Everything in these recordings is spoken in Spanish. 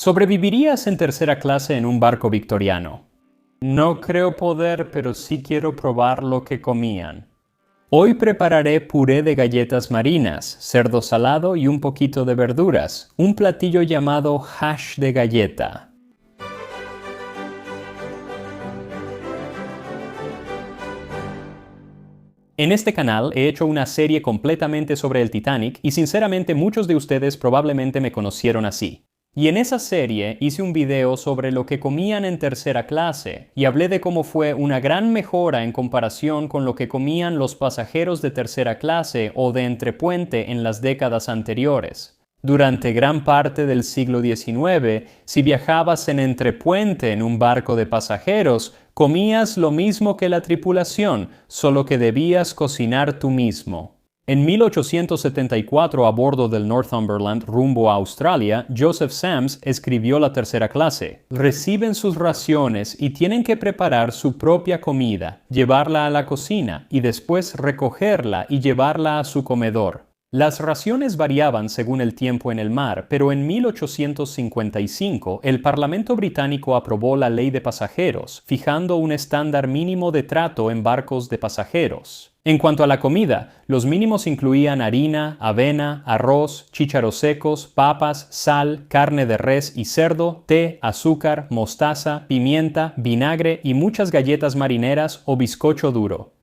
¿Sobrevivirías en tercera clase en un barco victoriano? No creo poder, pero sí quiero probar lo que comían. Hoy prepararé puré de galletas marinas, cerdo salado y un poquito de verduras, un platillo llamado hash de galleta. En este canal he hecho una serie completamente sobre el Titanic y sinceramente muchos de ustedes probablemente me conocieron así. Y en esa serie hice un video sobre lo que comían en tercera clase y hablé de cómo fue una gran mejora en comparación con lo que comían los pasajeros de tercera clase o de entrepuente en las décadas anteriores. Durante gran parte del siglo XIX, si viajabas en entrepuente en un barco de pasajeros, comías lo mismo que la tripulación, solo que debías cocinar tú mismo. En 1874, a bordo del Northumberland rumbo a Australia, Joseph Sams escribió la tercera clase. Reciben sus raciones y tienen que preparar su propia comida, llevarla a la cocina y después recogerla y llevarla a su comedor. Las raciones variaban según el tiempo en el mar, pero en 1855 el Parlamento británico aprobó la Ley de Pasajeros, fijando un estándar mínimo de trato en barcos de pasajeros. En cuanto a la comida, los mínimos incluían harina, avena, arroz, chícharos secos, papas, sal, carne de res y cerdo, té, azúcar, mostaza, pimienta, vinagre y muchas galletas marineras o bizcocho duro.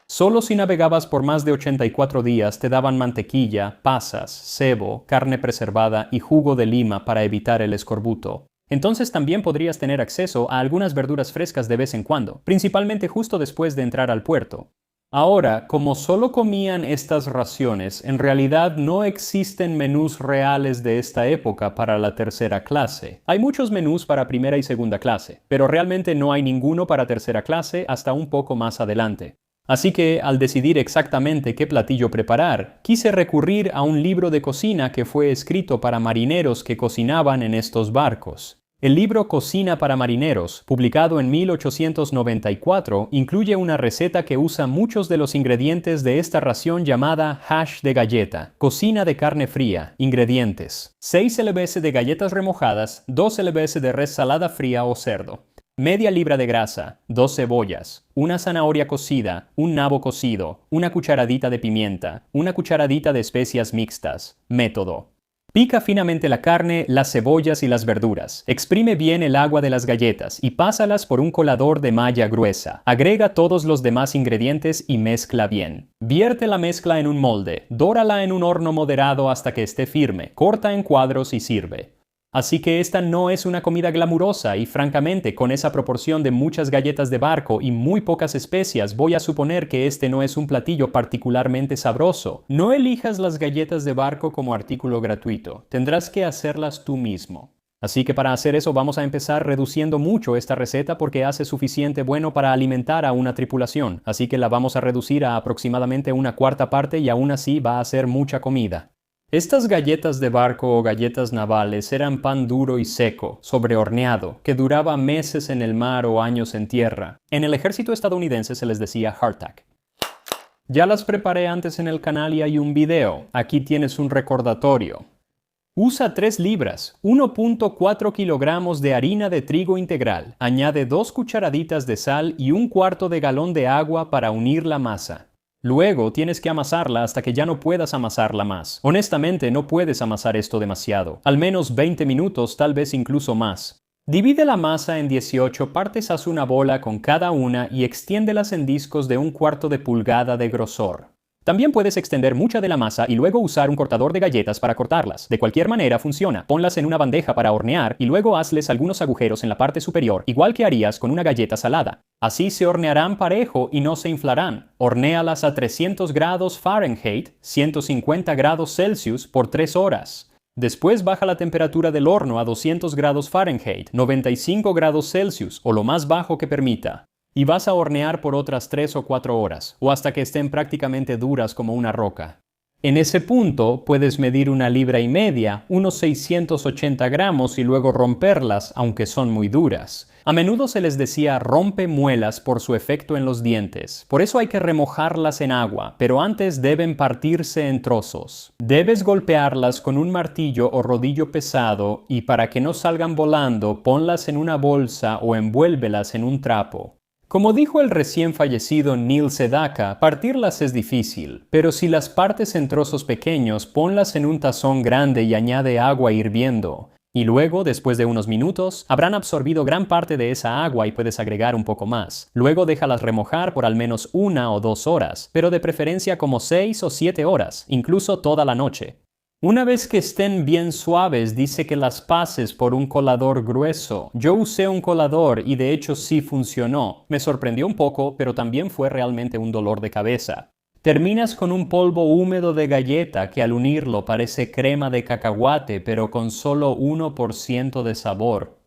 Solo si navegabas por más de 84 días te daban mantequilla, pasas, cebo, carne preservada y jugo de lima para evitar el escorbuto. Entonces también podrías tener acceso a algunas verduras frescas de vez en cuando, principalmente justo después de entrar al puerto. Ahora, como solo comían estas raciones, en realidad no existen menús reales de esta época para la tercera clase. Hay muchos menús para primera y segunda clase, pero realmente no hay ninguno para tercera clase hasta un poco más adelante. Así que, al decidir exactamente qué platillo preparar, quise recurrir a un libro de cocina que fue escrito para marineros que cocinaban en estos barcos. El libro Cocina para Marineros, publicado en 1894, incluye una receta que usa muchos de los ingredientes de esta ración llamada hash de galleta. Cocina de carne fría. Ingredientes: 6 lbs de galletas remojadas, 2 lbs de res salada fría o cerdo. Media libra de grasa, 2 cebollas, una zanahoria cocida, un nabo cocido, una cucharadita de pimienta, una cucharadita de especias mixtas. Método: pica finamente la carne, las cebollas y las verduras. Exprime bien el agua de las galletas y pásalas por un colador de malla gruesa. Agrega todos los demás ingredientes y mezcla bien. Vierte la mezcla en un molde. Dórala en un horno moderado hasta que esté firme. Corta en cuadros y sirve. Así que esta no es una comida glamurosa y francamente con esa proporción de muchas galletas de barco y muy pocas especias voy a suponer que este no es un platillo particularmente sabroso. No elijas las galletas de barco como artículo gratuito, tendrás que hacerlas tú mismo. Así que para hacer eso vamos a empezar reduciendo mucho esta receta porque hace suficiente bueno para alimentar a una tripulación, así que la vamos a reducir a aproximadamente una cuarta parte y aún así va a ser mucha comida. Estas galletas de barco o galletas navales eran pan duro y seco, sobrehorneado, que duraba meses en el mar o años en tierra. En el ejército estadounidense se les decía hardtack. Ya las preparé antes en el canal y hay un video. Aquí tienes un recordatorio. Usa 3 libras, 1.4 kilogramos de harina de trigo integral. Añade 2 cucharaditas de sal y 1/4 de galón de agua para unir la masa. Luego tienes que amasarla hasta que ya no puedas amasarla más. Honestamente no puedes amasar esto demasiado. Al menos 20 minutos, tal vez incluso más. Divide la masa en 18 partes, haz una bola con cada una y extiéndelas en discos de 1/4 de pulgada de grosor. También puedes extender mucha de la masa y luego usar un cortador de galletas para cortarlas. De cualquier manera funciona. Ponlas en una bandeja para hornear y luego hazles algunos agujeros en la parte superior, igual que harías con una galleta salada. Así se hornearán parejo y no se inflarán. Hornéalas a 300 grados Fahrenheit, 150 grados Celsius por 3 horas. Después baja la temperatura del horno a 200 grados Fahrenheit, 95 grados Celsius o lo más bajo que permita. Y vas a hornear por otras 3 o 4 horas, o hasta que estén prácticamente duras como una roca. En ese punto puedes medir 1,5 libras, unos 680 gramos y luego romperlas, aunque son muy duras. A menudo se les decía rompemuelas por su efecto en los dientes. Por eso hay que remojarlas en agua, pero antes deben partirse en trozos. Debes golpearlas con un martillo o rodillo pesado y para que no salgan volando, ponlas en una bolsa o envuélvelas en un trapo. Como dijo el recién fallecido Neil Sedaka, partirlas es difícil, pero si las partes en trozos pequeños, ponlas en un tazón grande y añade agua hirviendo. Y luego, después de unos minutos, habrán absorbido gran parte de esa agua y puedes agregar un poco más. Luego déjalas remojar por al menos 1 o 2 horas, pero de preferencia como 6 o 7 horas, incluso toda la noche. Una vez que estén bien suaves, dice que las pases por un colador grueso. Yo usé un colador y de hecho sí funcionó. Me sorprendió un poco, pero también fue realmente un dolor de cabeza. Terminas con un polvo húmedo de galleta que al unirlo parece crema de cacahuate, pero con solo 1% de sabor.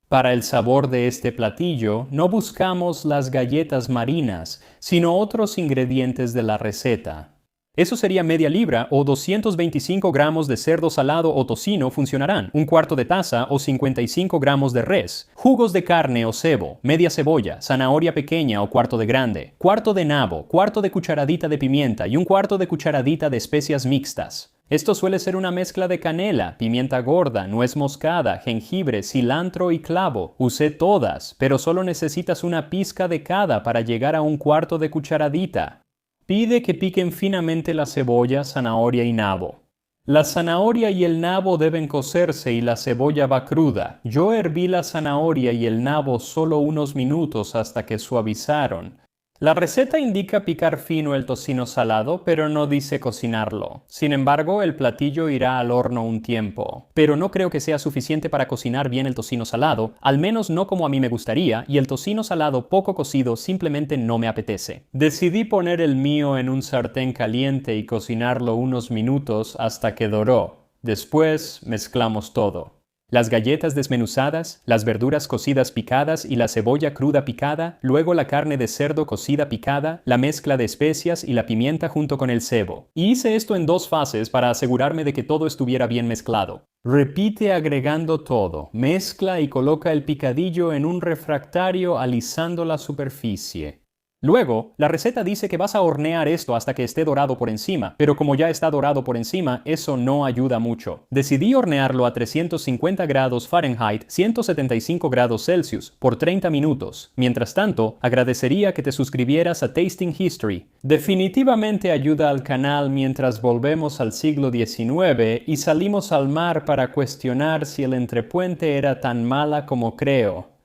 Para el sabor de este platillo, no buscamos las galletas marinas, sino otros ingredientes de la receta. Eso sería media libra o 225 gramos de cerdo salado o tocino funcionarán, un cuarto de taza o 55 gramos de res, jugos de carne o cebo, media cebolla, zanahoria pequeña o cuarto de grande, cuarto de nabo, cuarto de cucharadita de pimienta y un cuarto de cucharadita de especias mixtas. Esto suele ser una mezcla de canela, pimienta gorda, nuez moscada, jengibre, cilantro y clavo. Usé todas, pero solo necesitas una pizca de cada para llegar a un cuarto de cucharadita. Pide que piquen finamente la cebolla, zanahoria y nabo. La zanahoria y el nabo deben cocerse y la cebolla va cruda. Yo herví la zanahoria y el nabo solo unos minutos hasta que suavizaron. La receta indica picar fino el tocino salado, pero no dice cocinarlo. Sin embargo, el platillo irá al horno un tiempo. Pero no creo que sea suficiente para cocinar bien el tocino salado, al menos no como a mí me gustaría, y el tocino salado poco cocido simplemente no me apetece. Decidí poner el mío en un sartén caliente y cocinarlo unos minutos hasta que doró. Después mezclamos todo. Las galletas desmenuzadas, las verduras cocidas picadas y la cebolla cruda picada, luego la carne de cerdo cocida picada, la mezcla de especias y la pimienta junto con el cebo. Y hice esto en 2 fases para asegurarme de que todo estuviera bien mezclado. Repite agregando todo, mezcla y coloca el picadillo en un refractario alisando la superficie. Luego, la receta dice que vas a hornear esto hasta que esté dorado por encima, pero como ya está dorado por encima, eso no ayuda mucho. Decidí hornearlo a 350 grados Fahrenheit, 175 grados Celsius, por 30 minutos. Mientras tanto, agradecería que te suscribieras a Tasting History. Definitivamente ayuda al canal mientras volvemos al siglo XIX y salimos al mar para cuestionar si el entrepuente era tan mala como creo.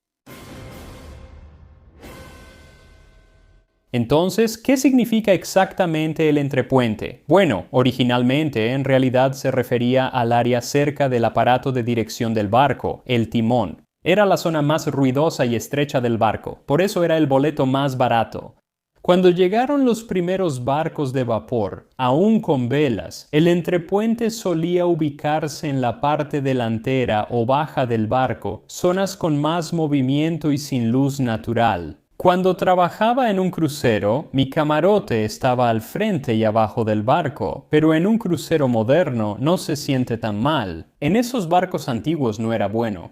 Entonces, ¿qué significa exactamente el entrepuente? Bueno, originalmente en realidad se refería al área cerca del aparato de dirección del barco, el timón. Era la zona más ruidosa y estrecha del barco, por eso era el boleto más barato. Cuando llegaron los primeros barcos de vapor, aún con velas, el entrepuente solía ubicarse en la parte delantera o baja del barco, zonas con más movimiento y sin luz natural. Cuando trabajaba en un crucero, mi camarote estaba al frente y abajo del barco, pero en un crucero moderno no se siente tan mal. En esos barcos antiguos no era bueno.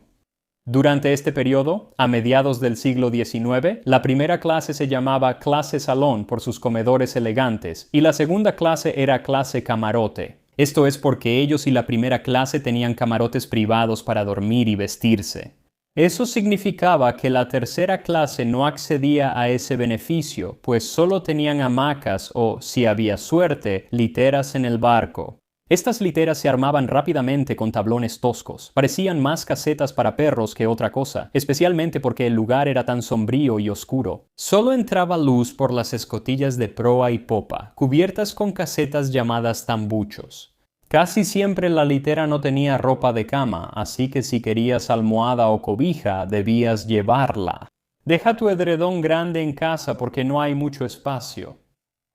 Durante este periodo, a mediados del siglo XIX, la primera clase se llamaba clase salón por sus comedores elegantes y la segunda clase era clase camarote. Esto es porque ellos y la primera clase tenían camarotes privados para dormir y vestirse. Eso significaba que la tercera clase no accedía a ese beneficio, pues solo tenían hamacas o, si había suerte, literas en el barco. Estas literas se armaban rápidamente con tablones toscos. Parecían más casetas para perros que otra cosa, especialmente porque el lugar era tan sombrío y oscuro. Solo entraba luz por las escotillas de proa y popa, cubiertas con casetas llamadas tambuchos. Casi siempre la litera no tenía ropa de cama, así que si querías almohada o cobija, debías llevarla. Deja tu edredón grande en casa porque no hay mucho espacio.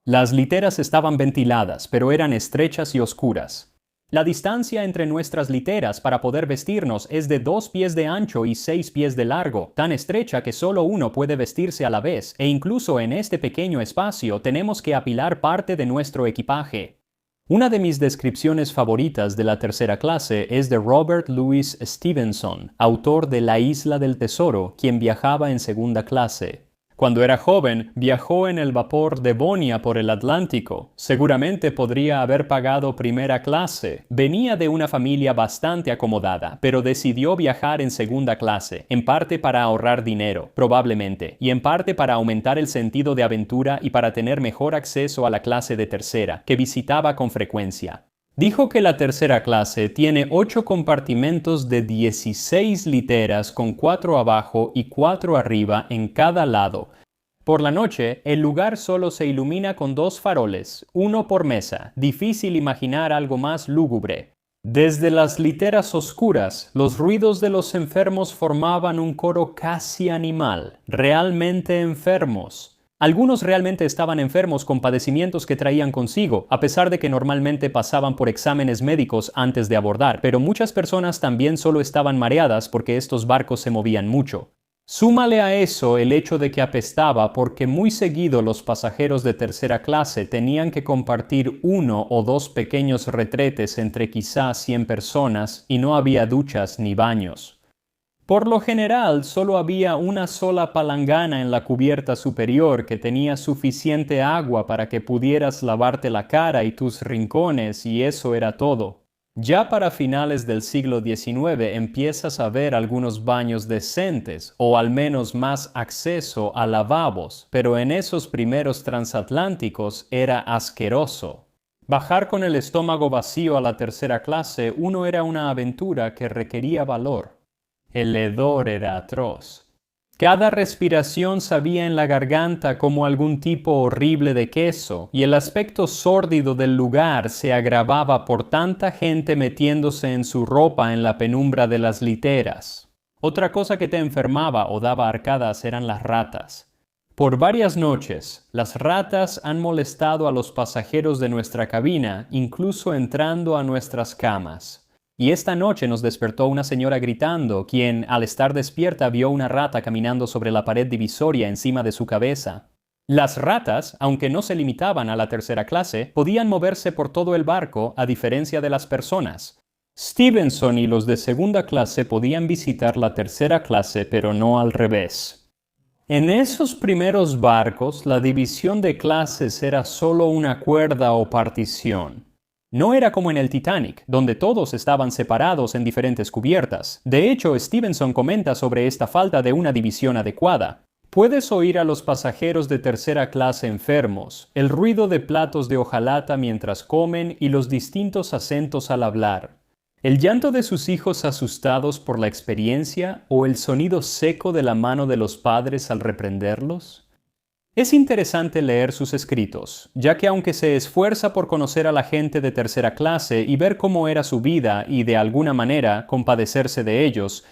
Las literas estaban ventiladas, pero eran estrechas y oscuras. La distancia entre nuestras literas para poder vestirnos es de 2 pies de ancho y 6 pies de largo, tan estrecha que solo uno puede vestirse a la vez, e incluso en este pequeño espacio tenemos que apilar parte de nuestro equipaje. Una de mis descripciones favoritas de la tercera clase es de Robert Louis Stevenson, autor de La Isla del Tesoro, quien viajaba en segunda clase. Cuando era joven, viajó en el vapor Devonia por el Atlántico. Seguramente podría haber pagado primera clase. Venía de una familia bastante acomodada, pero decidió viajar en segunda clase, en parte para ahorrar dinero, probablemente, y en parte para aumentar el sentido de aventura y para tener mejor acceso a la clase de tercera, que visitaba con frecuencia. Dijo que la tercera clase tiene 8 compartimentos de 16 literas con 4 abajo y 4 arriba en cada lado. Por la noche, el lugar solo se ilumina con 2 faroles, uno por mesa. Difícil imaginar algo más lúgubre. Desde las literas oscuras, los ruidos de los enfermos formaban un coro casi animal, realmente enfermos. Algunos realmente estaban enfermos con padecimientos que traían consigo, a pesar de que normalmente pasaban por exámenes médicos antes de abordar, pero muchas personas también solo estaban mareadas porque estos barcos se movían mucho. Súmale a eso el hecho de que apestaba porque muy seguido los pasajeros de tercera clase tenían que compartir 1 o 2 pequeños retretes entre quizás 100 personas y no había duchas ni baños. Por lo general, solo había una sola palangana en la cubierta superior que tenía suficiente agua para que pudieras lavarte la cara y tus rincones, y eso era todo. Ya para finales del siglo XIX empiezas a ver algunos baños decentes, o al menos más acceso a lavabos, pero en esos primeros transatlánticos era asqueroso. Bajar con el estómago vacío a la tercera clase era una aventura que requería valor. El hedor era atroz. Cada respiración sabía en la garganta como algún tipo horrible de queso, y el aspecto sórdido del lugar se agravaba por tanta gente metiéndose en su ropa en la penumbra de las literas. Otra cosa que te enfermaba o daba arcadas eran las ratas. Por varias noches, las ratas han molestado a los pasajeros de nuestra cabina, incluso entrando a nuestras camas. Y esta noche nos despertó una señora gritando, quien, al estar despierta, vio una rata caminando sobre la pared divisoria encima de su cabeza. Las ratas, aunque no se limitaban a la tercera clase, podían moverse por todo el barco, a diferencia de las personas. Stevenson y los de segunda clase podían visitar la tercera clase, pero no al revés. En esos primeros barcos, la división de clases era solo una cuerda o partición. No era como en el Titanic, donde todos estaban separados en diferentes cubiertas. De hecho, Stevenson comenta sobre esta falta de una división adecuada. Puedes oír a los pasajeros de tercera clase enfermos, el ruido de platos de hojalata mientras comen y los distintos acentos al hablar. El llanto de sus hijos asustados por la experiencia o el sonido seco de la mano de los padres al reprenderlos. Es interesante leer sus escritos, ya que aunque se esfuerza por conocer a la gente de tercera clase y ver cómo era su vida y de alguna manera compadecerse de ellos,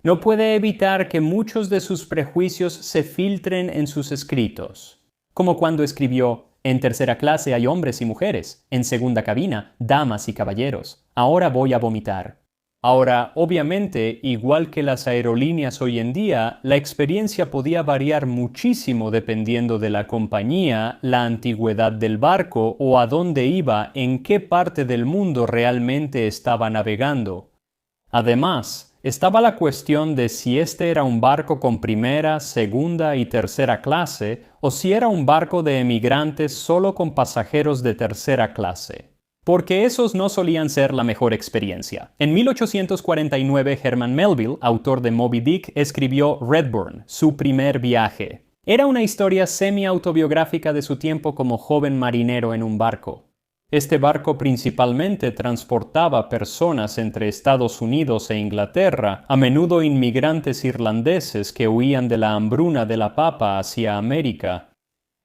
no puede evitar que muchos de sus prejuicios se filtren en sus escritos. Como cuando escribió: en tercera clase hay hombres y mujeres, en segunda cabina, damas y caballeros. Ahora voy a vomitar. Ahora, obviamente, igual que las aerolíneas hoy en día, la experiencia podía variar muchísimo dependiendo de la compañía, la antigüedad del barco o a dónde iba, en qué parte del mundo realmente estaba navegando. Además, estaba la cuestión de si este era un barco con primera, segunda y tercera clase, o si era un barco de emigrantes solo con pasajeros de tercera clase. Porque esos no solían ser la mejor experiencia. En 1849, Herman Melville, autor de Moby Dick, escribió Redburn, su primer viaje. Era una historia semi-autobiográfica de su tiempo como joven marinero en un barco. Este barco principalmente transportaba personas entre Estados Unidos e Inglaterra, a menudo inmigrantes irlandeses que huían de la hambruna de la papa hacia América.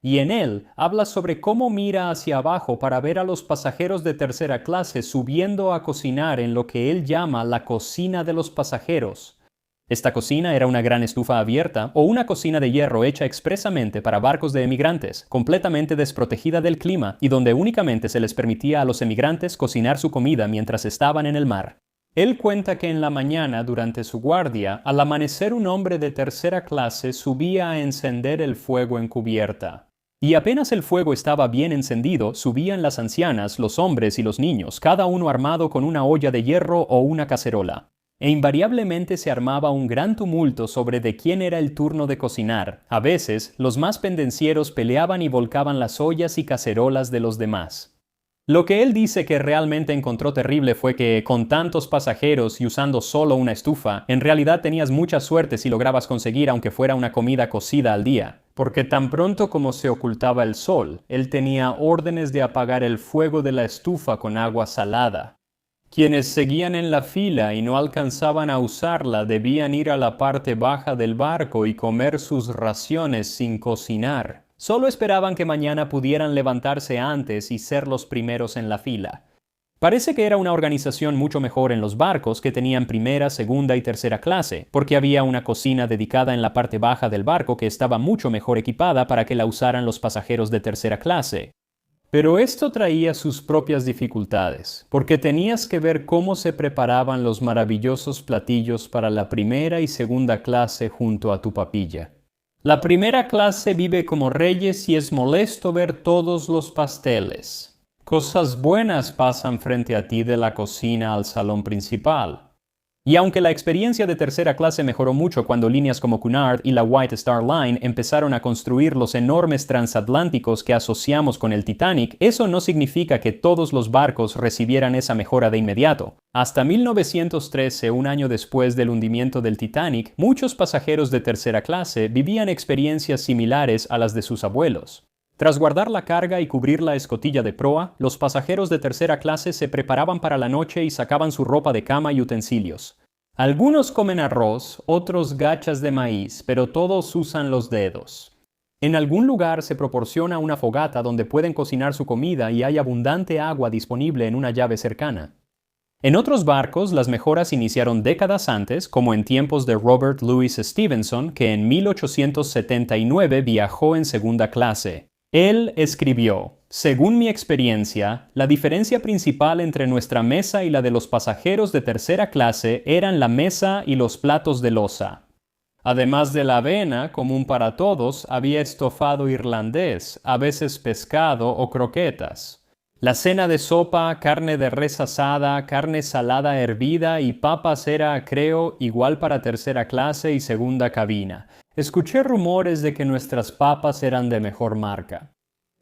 Y en él habla sobre cómo mira hacia abajo para ver a los pasajeros de tercera clase subiendo a cocinar en lo que él llama la cocina de los pasajeros. Esta cocina era una gran estufa abierta o una cocina de hierro hecha expresamente para barcos de emigrantes, completamente desprotegida del clima y donde únicamente se les permitía a los emigrantes cocinar su comida mientras estaban en el mar. Él cuenta que en la mañana, durante su guardia, al amanecer un hombre de tercera clase subía a encender el fuego en cubierta. Y apenas el fuego estaba bien encendido, subían las ancianas, los hombres y los niños, cada uno armado con una olla de hierro o una cacerola. E invariablemente se armaba un gran tumulto sobre de quién era el turno de cocinar. A veces, los más pendencieros peleaban y volcaban las ollas y cacerolas de los demás. Lo que él dice que realmente encontró terrible fue que, con tantos pasajeros y usando solo una estufa, en realidad tenías mucha suerte si lograbas conseguir aunque fuera una comida cocida al día. Porque tan pronto como se ocultaba el sol, él tenía órdenes de apagar el fuego de la estufa con agua salada. Quienes seguían en la fila y no alcanzaban a usarla debían ir a la parte baja del barco y comer sus raciones sin cocinar. Solo esperaban que mañana pudieran levantarse antes y ser los primeros en la fila. Parece que era una organización mucho mejor en los barcos que tenían primera, segunda y tercera clase, porque había una cocina dedicada en la parte baja del barco que estaba mucho mejor equipada para que la usaran los pasajeros de tercera clase. Pero esto traía sus propias dificultades, porque tenías que ver cómo se preparaban los maravillosos platillos para la primera y segunda clase junto a tu papilla. La primera clase vive como reyes y es molesto ver todos los pasteles. Cosas buenas pasan frente a ti de la cocina al salón principal. Y aunque la experiencia de tercera clase mejoró mucho cuando líneas como Cunard y la White Star Line empezaron a construir los enormes transatlánticos que asociamos con el Titanic, eso no significa que todos los barcos recibieran esa mejora de inmediato. Hasta 1913, un año después del hundimiento del Titanic, muchos pasajeros de tercera clase vivían experiencias similares a las de sus abuelos. Tras guardar la carga y cubrir la escotilla de proa, los pasajeros de tercera clase se preparaban para la noche y sacaban su ropa de cama y utensilios. Algunos comen arroz, otros gachas de maíz, pero todos usan los dedos. En algún lugar se proporciona una fogata donde pueden cocinar su comida y hay abundante agua disponible en una llave cercana. En otros barcos, las mejoras iniciaron décadas antes, como en tiempos de Robert Louis Stevenson, que en 1879 viajó en segunda clase. Él escribió: según mi experiencia, la diferencia principal entre nuestra mesa y la de los pasajeros de tercera clase eran la mesa y los platos de loza. Además de la avena, común para todos, había estofado irlandés, a veces pescado o croquetas. La cena de sopa, carne de res asada, carne salada hervida y papas era, creo, igual para tercera clase y segunda cabina. Escuché rumores de que nuestras papas eran de mejor marca.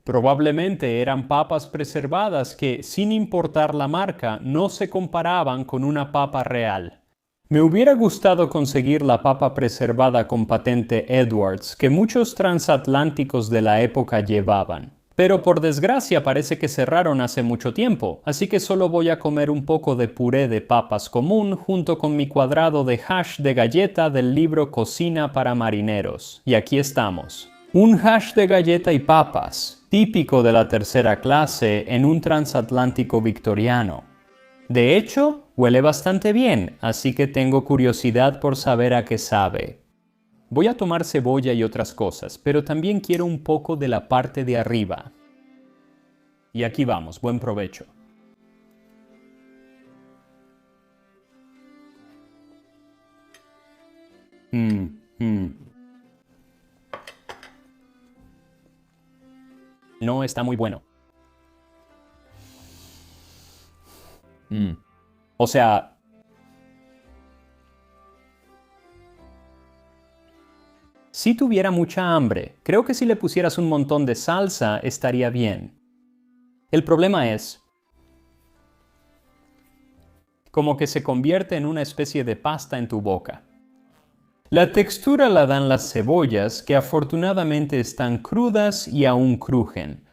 Probablemente eran papas preservadas que, sin importar la marca, no se comparaban con una papa real. Me hubiera gustado conseguir la papa preservada con patente Edwards que muchos transatlánticos de la época llevaban. Pero por desgracia parece que cerraron hace mucho tiempo, así que solo voy a comer un poco de puré de papas común junto con mi cuadrado de hash de galleta del libro Cocina para Marineros. Y aquí estamos. Un hash de galleta y papas, típico de la tercera clase en un transatlántico victoriano. De hecho, huele bastante bien, así que tengo curiosidad por saber a qué sabe. Voy a tomar cebolla y otras cosas, pero también quiero un poco de la parte de arriba. Y aquí vamos, buen provecho. No está muy bueno. O sea, si tuviera mucha hambre, creo que si le pusieras un montón de salsa estaría bien. El problema es como que se convierte en una especie de pasta en tu boca. La textura la dan las cebollas, que afortunadamente están crudas y aún crujen.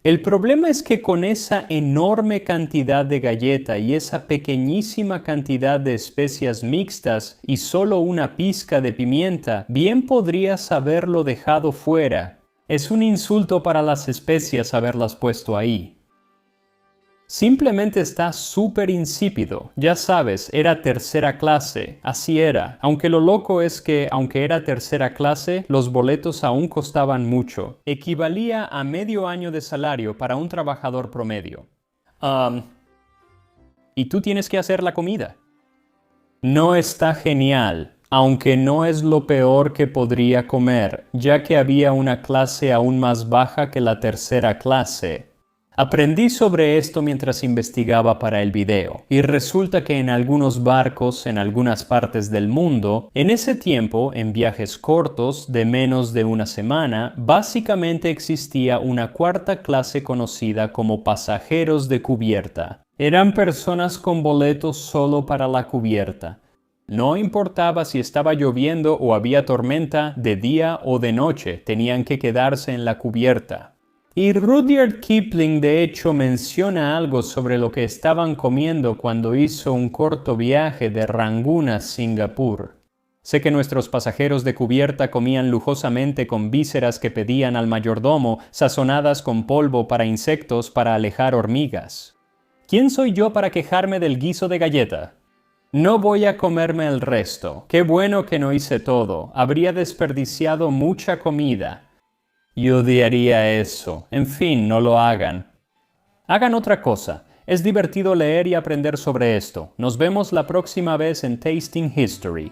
El problema es que con esa enorme cantidad de galleta y esa pequeñísima cantidad de especias mixtas y solo una pizca de pimienta, bien podrías haberlo dejado fuera. Es un insulto para las especias haberlas puesto ahí. Simplemente está súper insípido. Ya sabes, era tercera clase, así era. Aunque lo loco es que, aunque era tercera clase, los boletos aún costaban mucho. Equivalía a medio año de salario para un trabajador promedio. Y tú tienes que hacer la comida. No está genial. aunque no es lo peor que podría comer, ya que había una clase aún más baja que la tercera clase. Aprendí sobre esto mientras investigaba para el video, y resulta que en algunos barcos en algunas partes del mundo, en ese tiempo, en viajes cortos de menos de una semana, básicamente existía una cuarta clase conocida como pasajeros de cubierta. Eran personas con boletos solo para la cubierta. No importaba si estaba lloviendo o había tormenta, de día o de noche, tenían que quedarse en la cubierta. Y Rudyard Kipling de hecho menciona algo sobre lo que estaban comiendo cuando hizo un corto viaje de Rangún a Singapur. Sé que nuestros pasajeros de cubierta comían lujosamente con vísceras que pedían al mayordomo, sazonadas con polvo para insectos para alejar hormigas. ¿Quién soy yo para quejarme del guiso de galleta? No voy a comerme el resto. Qué bueno que no hice todo. Habría desperdiciado mucha comida. Yo odiaría eso. En fin, no lo hagan. Hagan otra cosa. Es divertido leer y aprender sobre esto. Nos vemos la próxima vez en Tasting History.